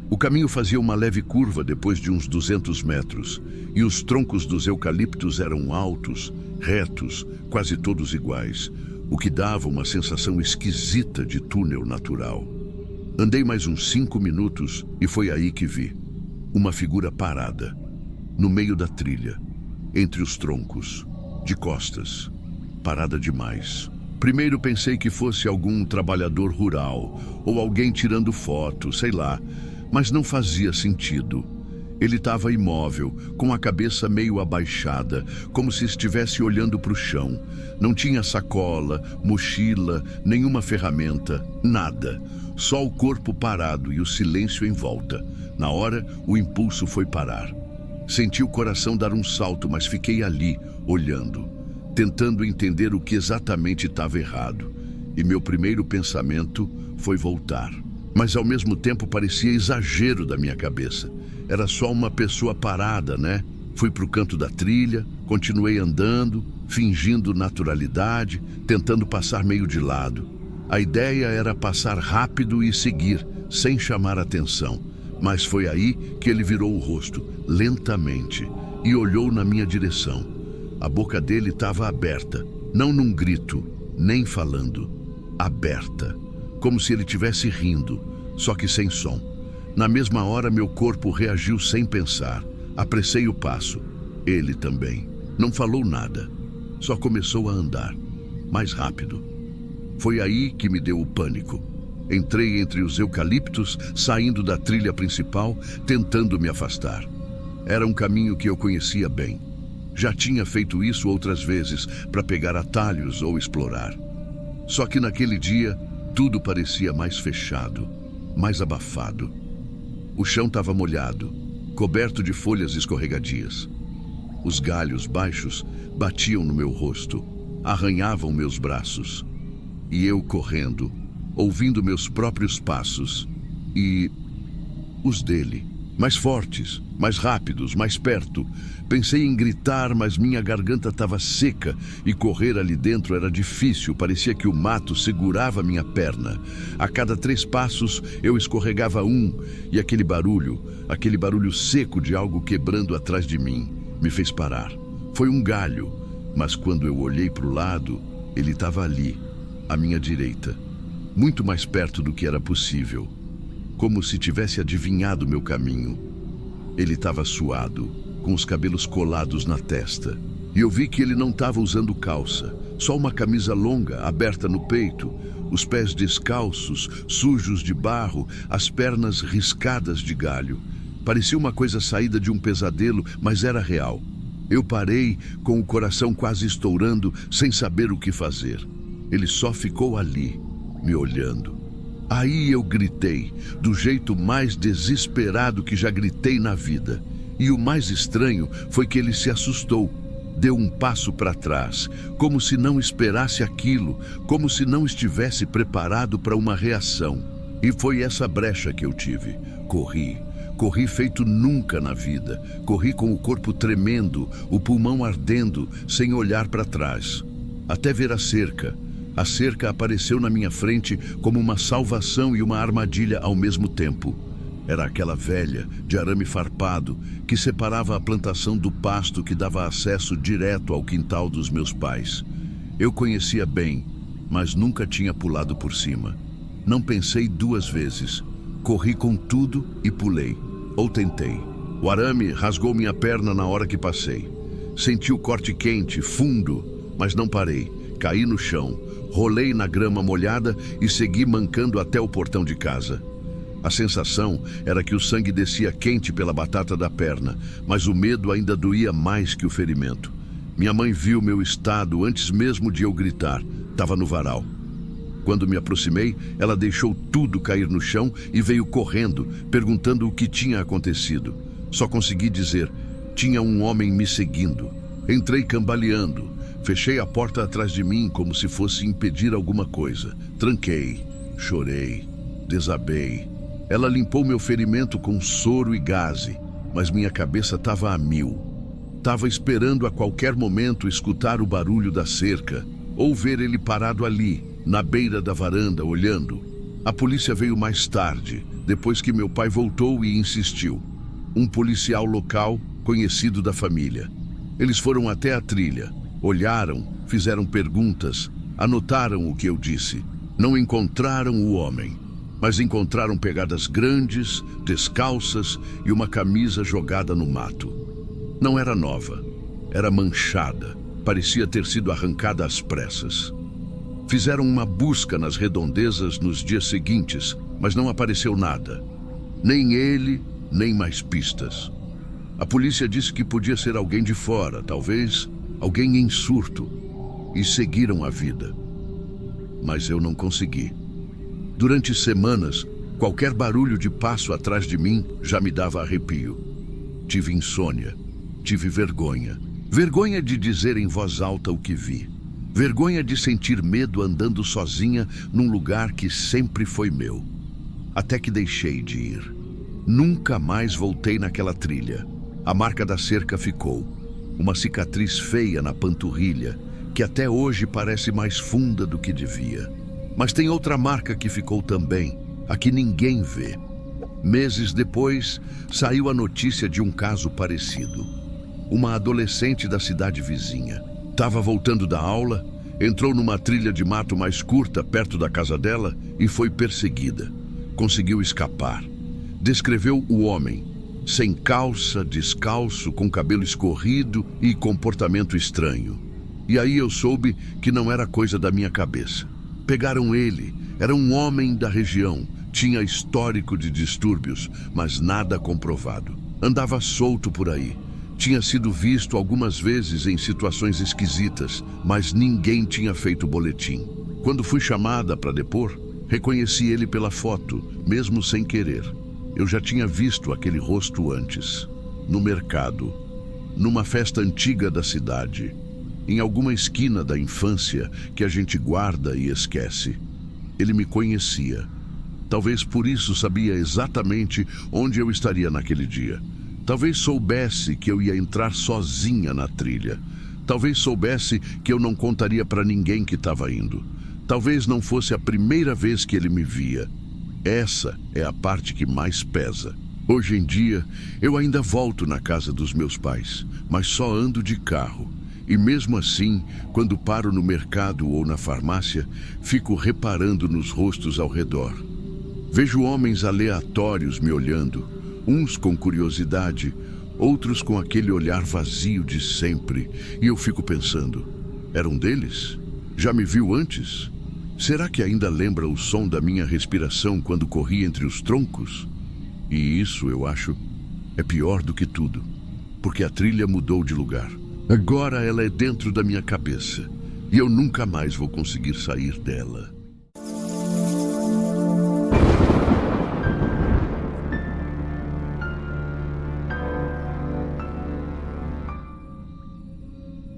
O caminho fazia uma leve curva depois de uns 200 metros, e os troncos dos eucaliptos eram altos, retos, quase todos iguais, o que dava uma sensação esquisita de túnel natural. Andei mais uns 5 minutos e foi aí que vi uma figura parada, no meio da trilha, entre os troncos, de costas, parada demais. Primeiro pensei que fosse algum trabalhador rural, ou alguém tirando foto, sei lá, mas não fazia sentido. Ele estava imóvel, com a cabeça meio abaixada, como se estivesse olhando para o chão. Não tinha sacola, mochila, nenhuma ferramenta, nada. Só o corpo parado e o silêncio em volta. Na hora, o impulso foi parar. Senti o coração dar um salto, mas fiquei ali, olhando, tentando entender o que exatamente estava errado. E meu primeiro pensamento foi voltar. Mas ao mesmo tempo parecia exagero da minha cabeça. Era só uma pessoa parada, né? Fui para o canto da trilha, continuei andando, fingindo naturalidade, tentando passar meio de lado. A ideia era passar rápido e seguir, sem chamar atenção. Mas foi aí que ele virou o rosto, lentamente, e olhou na minha direção. A boca dele estava aberta, não num grito, nem falando. Aberta, como se ele estivesse rindo, só que sem som. Na mesma hora, meu corpo reagiu sem pensar. Apressei o passo. Ele também. Não falou nada. Só começou a andar. Mais rápido. Foi aí que me deu o pânico. Entrei entre os eucaliptos, saindo da trilha principal, tentando me afastar. Era um caminho que eu conhecia bem. Já tinha feito isso outras vezes, para pegar atalhos ou explorar. Só que naquele dia, tudo parecia mais fechado, mais abafado. O chão estava molhado, coberto de folhas escorregadias. Os galhos baixos batiam no meu rosto, arranhavam meus braços. E eu correndo, ouvindo meus próprios passos e os dele, mais fortes, mais rápidos, mais perto. Pensei em gritar, mas minha garganta estava seca e correr ali dentro era difícil. Parecia que o mato segurava minha perna. A cada 3 passos eu escorregava um e aquele barulho seco de algo quebrando atrás de mim, me fez parar. Foi um galho, mas quando eu olhei para o lado, ele estava ali, à minha direita, muito mais perto do que era possível, como se tivesse adivinhado meu caminho. Ele estava suado, com os cabelos colados na testa, e eu vi que ele não estava usando calça, só uma camisa longa, aberta no peito, os pés descalços, sujos de barro, as pernas riscadas de galho. Parecia uma coisa saída de um pesadelo, mas era real. Eu parei, com o coração quase estourando, sem saber o que fazer. Ele só ficou ali, me olhando. Aí eu gritei, do jeito mais desesperado que já gritei na vida. E o mais estranho foi que ele se assustou. Deu um passo para trás, como se não esperasse aquilo, como se não estivesse preparado para uma reação. E foi essa brecha que eu tive. Corri feito nunca na vida. Corri com o corpo tremendo, o pulmão ardendo, sem olhar para trás. Até ver a cerca. A cerca apareceu na minha frente como uma salvação e uma armadilha ao mesmo tempo. Era aquela velha, de arame farpado, que separava a plantação do pasto que dava acesso direto ao quintal dos meus pais. Eu conhecia bem, mas nunca tinha pulado por cima. Não pensei 2 vezes. Corri com tudo e pulei. Ou tentei. O arame rasgou minha perna na hora que passei. Senti o corte quente, fundo, mas não parei. Caí no chão, rolei na grama molhada e segui mancando até o portão de casa. A sensação era que o sangue descia quente pela batata da perna, mas o medo ainda doía mais que o ferimento. Minha mãe viu meu estado antes mesmo de eu gritar. Estava no varal. Quando me aproximei, ela deixou tudo cair no chão e veio correndo, perguntando o que tinha acontecido. Só consegui dizer: tinha um homem me seguindo. Entrei cambaleando. Fechei a porta atrás de mim como se fosse impedir alguma coisa. Tranquei, chorei, desabei. Ela limpou meu ferimento com soro e gaze, mas minha cabeça estava a 1000. Tava esperando a qualquer momento escutar o barulho da cerca ou ver ele parado ali, na beira da varanda, olhando. A polícia veio mais tarde, depois que meu pai voltou e insistiu. Um policial local, conhecido da família. Eles foram até a trilha, olharam, fizeram perguntas, anotaram o que eu disse. Não encontraram o homem, mas encontraram pegadas grandes, descalças e uma camisa jogada no mato. Não era nova, era manchada, parecia ter sido arrancada às pressas. Fizeram uma busca nas redondezas nos dias seguintes, mas não apareceu nada. Nem ele, nem mais pistas. A polícia disse que podia ser alguém de fora, talvez alguém em surto, e seguiram a vida. Mas eu não consegui. Durante semanas, qualquer barulho de passo atrás de mim já me dava arrepio. Tive insônia, tive vergonha. Vergonha de dizer em voz alta o que vi. Vergonha de sentir medo andando sozinha num lugar que sempre foi meu. Até que deixei de ir. Nunca mais voltei naquela trilha. A marca da cerca ficou. Uma cicatriz feia na panturrilha, que até hoje parece mais funda do que devia. Mas tem outra marca que ficou também, a que ninguém vê. Meses depois, saiu a notícia de um caso parecido. Uma adolescente da cidade vizinha. Estava voltando da aula, entrou numa trilha de mato mais curta perto da casa dela e foi perseguida. Conseguiu escapar. Descreveu o homem, sem calça, descalço, com cabelo escorrido e comportamento estranho. E aí eu soube que não era coisa da minha cabeça. Pegaram ele, era um homem da região, tinha histórico de distúrbios, mas nada comprovado. Andava solto por aí. Tinha sido visto algumas vezes em situações esquisitas, mas ninguém tinha feito boletim. Quando fui chamada para depor, reconheci ele pela foto, mesmo sem querer. Eu já tinha visto aquele rosto antes, no mercado, numa festa antiga da cidade, em alguma esquina da infância que a gente guarda e esquece. Ele me conhecia. Talvez por isso sabia exatamente onde eu estaria naquele dia. Talvez soubesse que eu ia entrar sozinha na trilha. Talvez soubesse que eu não contaria para ninguém que estava indo. Talvez não fosse a primeira vez que ele me via. Essa é a parte que mais pesa. Hoje em dia, eu ainda volto na casa dos meus pais, mas só ando de carro. E mesmo assim, quando paro no mercado ou na farmácia, fico reparando nos rostos ao redor. Vejo homens aleatórios me olhando, uns com curiosidade, outros com aquele olhar vazio de sempre, e eu fico pensando, era um deles? Já me viu antes? Será que ainda lembra o som da minha respiração quando corri entre os troncos? E isso, eu acho, é pior do que tudo, porque a trilha mudou de lugar. Agora ela é dentro da minha cabeça, e eu nunca mais vou conseguir sair dela.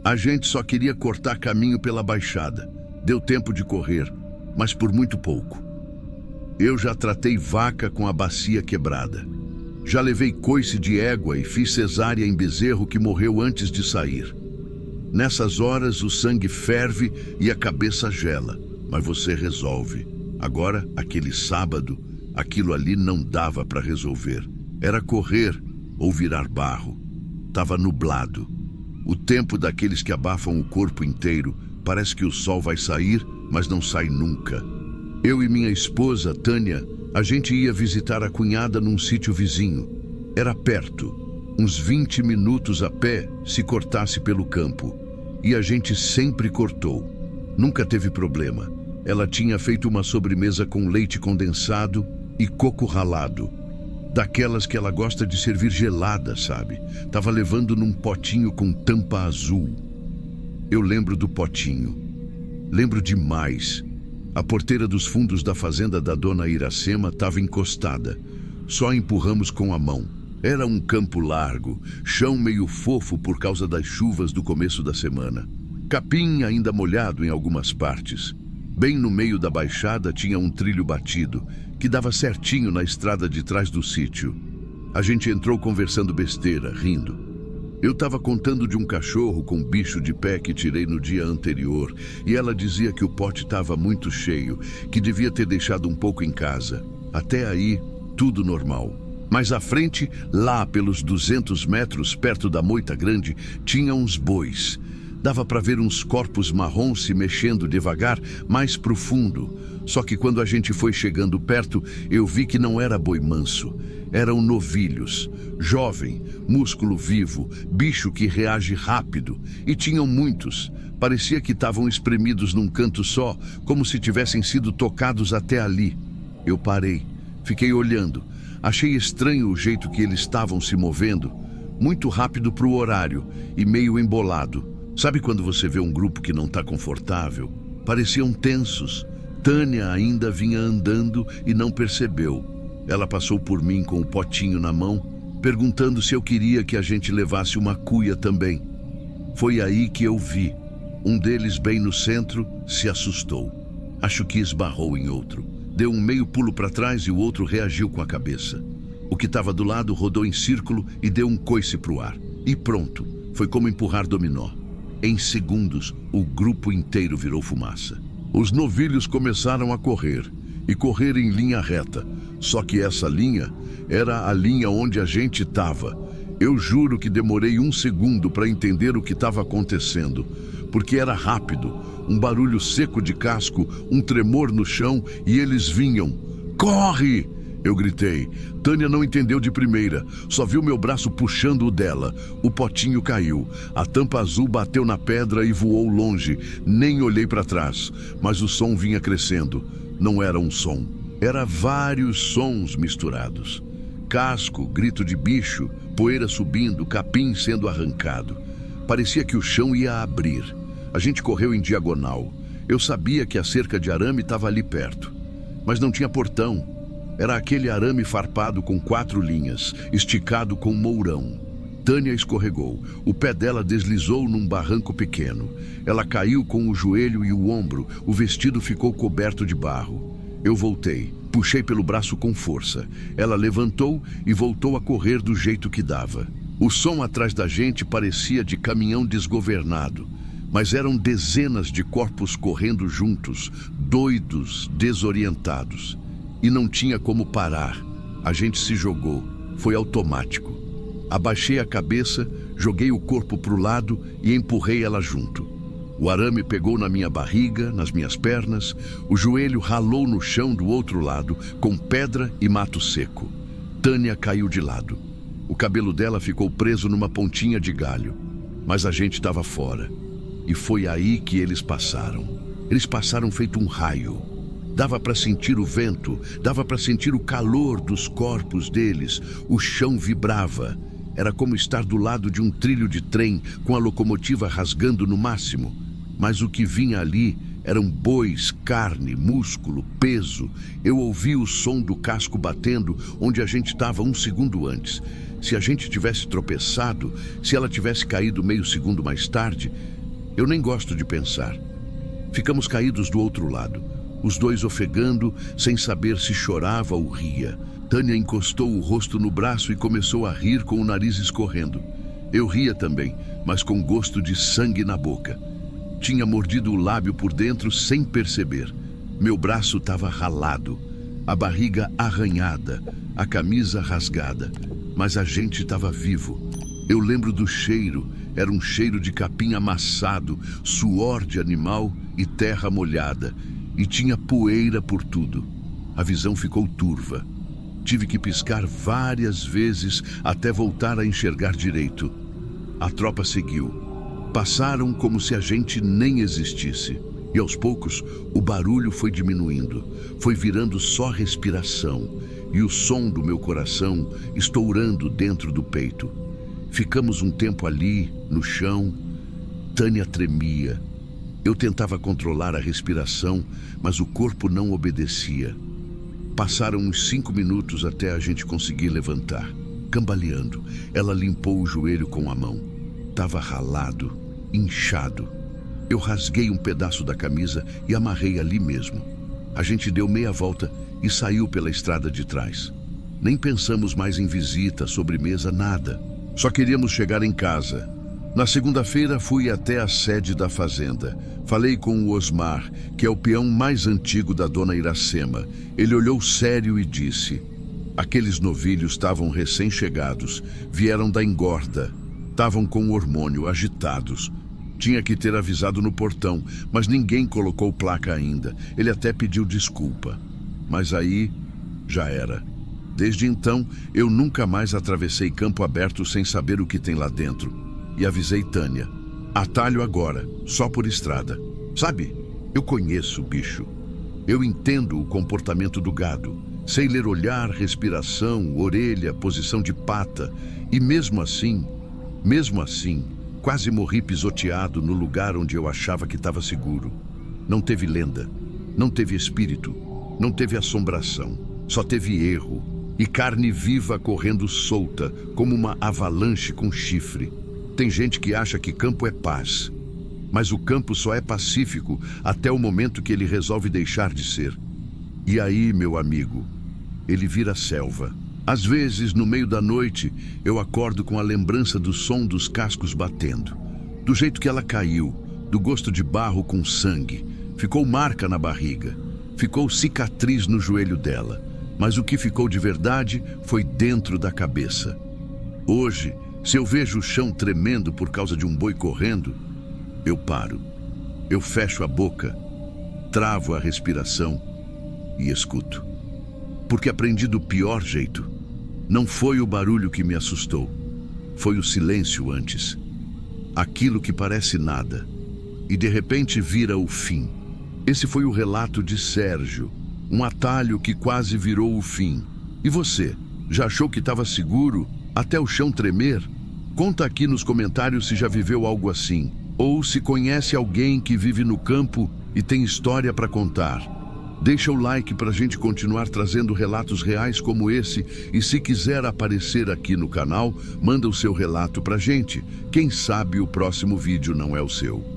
A gente só queria cortar caminho pela baixada. Deu tempo de correr, mas por muito pouco. Eu já tratei vaca com a bacia quebrada. Já levei coice de égua e fiz cesárea em bezerro que morreu antes de sair. Nessas horas o sangue ferve e a cabeça gela, mas você resolve. Agora, aquele sábado, aquilo ali não dava para resolver. Era correr ou virar barro. Tava nublado. O tempo daqueles que abafam o corpo inteiro. Parece que o sol vai sair, mas não sai nunca. Eu e minha esposa, Tânia, a gente ia visitar a cunhada num sítio vizinho. Era perto, uns 20 minutos a pé se cortasse pelo campo. E a gente sempre cortou. Nunca teve problema. Ela tinha feito uma sobremesa com leite condensado e coco ralado. Daquelas que ela gosta de servir gelada, sabe? Tava levando num potinho com tampa azul. Eu lembro do potinho. Lembro demais. A porteira dos fundos da fazenda da dona Iracema estava encostada. Só empurramos com a mão. Era um campo largo, chão meio fofo por causa das chuvas do começo da semana. Capim ainda molhado em algumas partes. Bem no meio da baixada tinha um trilho batido, que dava certinho na estrada de trás do sítio. A gente entrou conversando besteira, rindo. Eu estava contando de um cachorro com bicho de pé que tirei no dia anterior e ela dizia que o pote estava muito cheio, que devia ter deixado um pouco em casa. Até aí, tudo normal. Mas à frente, lá pelos 200 metros, perto da moita grande, tinha uns bois. Dava para ver uns corpos marrons se mexendo devagar, mais profundo. Só que quando a gente foi chegando perto, eu vi que não era boi manso. Eram novilhos, jovem, músculo vivo, bicho que reage rápido. E tinham muitos. Parecia que estavam espremidos num canto só, como se tivessem sido tocados até ali. Eu parei, fiquei olhando. Achei estranho o jeito que eles estavam se movendo. Muito rápido para o horário e meio embolado. Sabe quando você vê um grupo que não está confortável? Pareciam tensos. Tânia ainda vinha andando e não percebeu. Ela passou por mim com o potinho na mão, perguntando se eu queria que a gente levasse uma cuia também. Foi aí que eu vi. Um deles, bem no centro, se assustou. Acho que esbarrou em outro. Deu um meio pulo para trás e o outro reagiu com a cabeça. O que estava do lado rodou em círculo e deu um coice para o ar. E pronto, foi como empurrar dominó. Em segundos, o grupo inteiro virou fumaça. Os novilhos começaram a correr, e correr em linha reta. Só que essa linha era a linha onde a gente estava. Eu juro que demorei 1 segundo para entender o que estava acontecendo, porque era rápido, um barulho seco de casco, um tremor no chão e eles vinham. Corre! Eu gritei. Tânia não entendeu de primeira, só viu meu braço puxando o dela. O potinho caiu, a tampa azul bateu na pedra e voou longe. Nem olhei para trás, mas o som vinha crescendo. Não era um som, era vários sons misturados. Casco, grito de bicho, poeira subindo, capim sendo arrancado. Parecia que o chão ia abrir. A gente correu em diagonal. Eu sabia que a cerca de arame estava ali perto, mas não tinha portão. Era aquele arame farpado com 4 linhas, esticado com mourão. Tânia escorregou. O pé dela deslizou num barranco pequeno. Ela caiu com o joelho e o ombro. O vestido ficou coberto de barro. Eu voltei. Puxei pelo braço com força. Ela levantou e voltou a correr do jeito que dava. O som atrás da gente parecia de caminhão desgovernado. Mas eram dezenas de corpos correndo juntos, doidos, desorientados. E não tinha como parar. A gente se jogou. Foi automático. Abaixei a cabeça, joguei o corpo para o lado e empurrei ela junto. O arame pegou na minha barriga, nas minhas pernas. O joelho ralou no chão do outro lado, com pedra e mato seco. Tânia caiu de lado. O cabelo dela ficou preso numa pontinha de galho. Mas a gente estava fora. E foi aí que eles passaram. Eles passaram feito um raio. Dava para sentir o vento, dava para sentir o calor dos corpos deles. O chão vibrava. Era como estar do lado de um trilho de trem, com a locomotiva rasgando no máximo. Mas o que vinha ali eram bois, carne, músculo, peso. Eu ouvi o som do casco batendo onde a gente estava 1 segundo antes. Se a gente tivesse tropeçado, se ela tivesse caído meio segundo mais tarde, eu nem gosto de pensar. Ficamos caídos do outro lado. Os dois ofegando, sem saber se chorava ou ria. Tânia encostou o rosto no braço e começou a rir com o nariz escorrendo. Eu ria também, mas com gosto de sangue na boca. Tinha mordido o lábio por dentro sem perceber. Meu braço estava ralado, a barriga arranhada, a camisa rasgada. Mas a gente estava vivo. Eu lembro do cheiro, era um cheiro de capim amassado, suor de animal e terra molhada. E tinha poeira por tudo. A visão ficou turva. Tive que piscar várias vezes até voltar a enxergar direito. A tropa seguiu. Passaram como se a gente nem existisse. E aos poucos, o barulho foi diminuindo. Foi virando só respiração. E o som do meu coração estourando dentro do peito. Ficamos um tempo ali, no chão. Tânia tremia. Eu tentava controlar a respiração, mas o corpo não obedecia. Passaram uns 5 minutos até a gente conseguir levantar. Cambaleando, ela limpou o joelho com a mão. Estava ralado, inchado. Eu rasguei um pedaço da camisa e amarrei ali mesmo. A gente deu meia volta e saiu pela estrada de trás. Nem pensamos mais em visita, sobremesa, nada. Só queríamos chegar em casa. Na segunda-feira fui até a sede da fazenda. Falei com o Osmar, que é o peão mais antigo da dona Iracema. Ele olhou sério e disse: aqueles novilhos estavam recém-chegados, vieram da engorda, estavam com o hormônio, agitados. Tinha que ter avisado no portão, mas ninguém colocou placa ainda. Ele até pediu desculpa. Mas aí, já era. Desde então, eu nunca mais atravessei campo aberto sem saber o que tem lá dentro. E avisei Tânia: atalho agora, só por estrada. Sabe, eu conheço o bicho. Eu entendo o comportamento do gado. Sei ler olhar, respiração, orelha, posição de pata. E mesmo assim, quase morri pisoteado no lugar onde eu achava que estava seguro. Não teve lenda, não teve espírito, não teve assombração. Só teve erro e carne viva correndo solta, como uma avalanche com chifre. Tem gente que acha que campo é paz, mas o campo só é pacífico até o momento que ele resolve deixar de ser. E aí, meu amigo, ele vira selva. Às vezes, no meio da noite, eu acordo com a lembrança do som dos cascos batendo, do jeito que ela caiu, do gosto de barro com sangue. Ficou marca na barriga, ficou cicatriz no joelho dela, mas o que ficou de verdade foi dentro da cabeça. Hoje, se eu vejo o chão tremendo por causa de um boi correndo, eu paro, eu fecho a boca, travo a respiração e escuto. Porque aprendi do pior jeito. Não foi o barulho que me assustou, foi o silêncio antes. Aquilo que parece nada e de repente vira o fim. Esse foi o relato de Sérgio, um atalho que quase virou o fim. E você, já achou que estava seguro até o chão tremer? Conta aqui nos comentários se já viveu algo assim, ou se conhece alguém que vive no campo e tem história para contar. Deixa o like para a gente continuar trazendo relatos reais como esse, e se quiser aparecer aqui no canal, manda o seu relato para a gente. Quem sabe o próximo vídeo não é o seu.